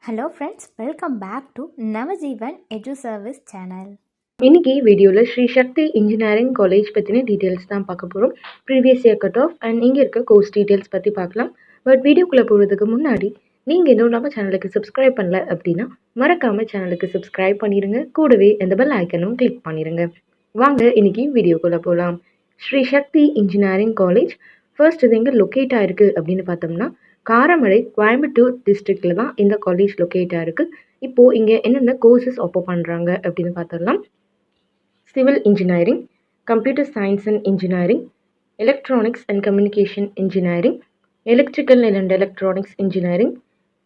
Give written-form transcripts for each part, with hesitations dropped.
Hello friends, welcome back to Navajeevan edu service channel. இன்னைக்கு வீடியோவில் Sri Sakthi engineering college பற்றின details தான் பார்க்க போகிறோம். Previous year cut off and இங்கே இருக்க கோர்ஸ் டீட்டெயில்ஸ் பற்றி பார்க்கலாம். பட் வீடியோக்குள்ளே போகிறதுக்கு முன்னாடி நீங்கள் இன்னும் நம்ம சேனலுக்கு சப்ஸ்கிரைப் பண்ணல அப்படின்னா மறக்காமல் சேனலுக்கு சப்ஸ்கிரைப் பண்ணிடுங்க. கூடவே அந்த பெல் ஐக்கனும் கிளிக் பண்ணிடுங்க. வாங்க இன்னைக்கு வீடியோக்குள்ளே போகலாம். Sri Sakthi engineering college first இது எங்கே லொக்கேட் ஆயிருக்கு அப்படின்னு பார்த்தோம்னா காரமடை, கோயம்புத்தூர் டிஸ்ட்ரிக்டில் தான் இந்த காலேஜ் லொக்கேட் ஆயிருக்கு. இப்போது இங்கே என்னென்ன கோர்சஸ் ஆஃபர் பண்ணுறாங்க அப்படின்னு பார்த்துடலாம். Civil engineering, computer science and engineering, electronics and communication engineering, electrical and electronics engineering,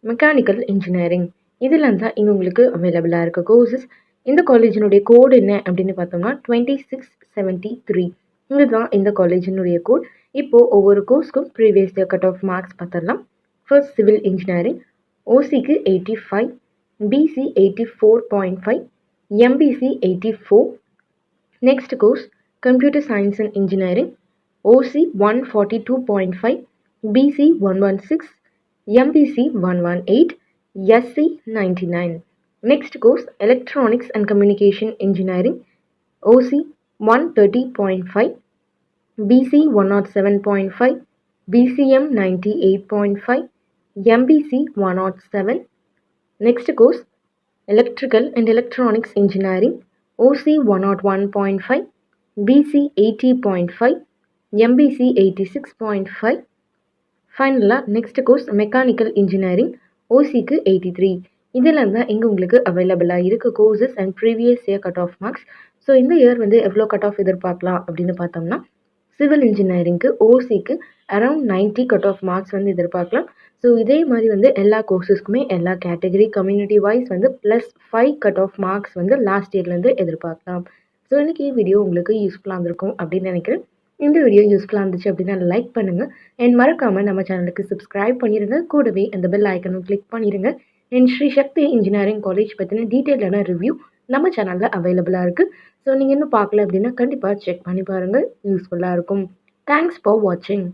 mechanical engineering, இதெல்லாம் தான் இங்கே உங்களுக்கு அவைலபிளாக இருக்க கோர்சஸ். இந்த காலேஜினுடைய கோடு என்ன அப்படின்னு பார்த்தோம்னா 2673. இதுதான் இந்த காலேஜினுடைய கோட். இப்போது ஒவ்வொரு கோர்ஸ்க்கும் previous year cut off marks பார்த்துடலாம். ஃபர்ஸ்ட் சிவில் இன்ஜினியரிங், ஓசிக்கு 85, BC 84.5, MBC 84. Next course, Computer Science and Engineering, OC 142.5, BC 116, MPC 118, SC 99. Next course, Electronics and Communication Engineering, OC 130.5, BC 107.5, BCM 98.5, MBC 107. Next course, Electrical and Electronics Engineering, OC 101.5, BC 80.5, MBC 86.5. ஃபைனலாக next course mechanical engineering, ஓசிக்கு 83. இதெல்லாம் தான் இங்கே உங்களுக்கு அவைலபிளாக இருக்க courses and previous year cut off marks. So இந்த year எவ்வளோ கட் ஆஃப் எதிர்பார்க்கலாம் அப்படின்னு பார்த்தோம்னா சிவில் இன்ஜினியரிங்க்கு ஓசிக்கு அரௌண்ட் 90 கட் ஆஃப் மார்க்ஸ் எதிர்பார்க்கலாம். ஸோ இதே மாதிரி எல்லா கோர்சஸ்க்குமே எல்லா category community wise +5 cut off marks last இயர்லேருந்து எதிர்பார்க்கலாம். ஸோ இன்றைக்கி வீடியோ உங்களுக்கு யூஸ்ஃபுல்லாக இருந்திருக்கும் அப்படின்னு நினைக்கிறேன். இந்த வீடியோ யூஸ்ஃபுல்லாக இருந்துச்சு அப்படின்னா லைக் பண்ணுங்கள் அண்ட் மறக்காமல் நம்ம சேனலுக்கு சப்ஸ்கிரைப் பண்ணிடுங்க. கூடவே அந்த பெல் ஐக்கனும் கிளிக் பண்ணிடுங்க. And Sri Sakthi engineering college பற்றின டீட்டெயிலான ரிவ்யூ நம்ம சேனலில் அவைலபிளாக இருக்குது. ஸோ நீங்கள் இன்னும் பார்க்கல அப்படின்னா கண்டிப்பாக செக் பண்ணி பாருங்கள், யூஸ்ஃபுல்லாக இருக்கும். தேங்க்ஸ் ஃபார் வாட்சிங்.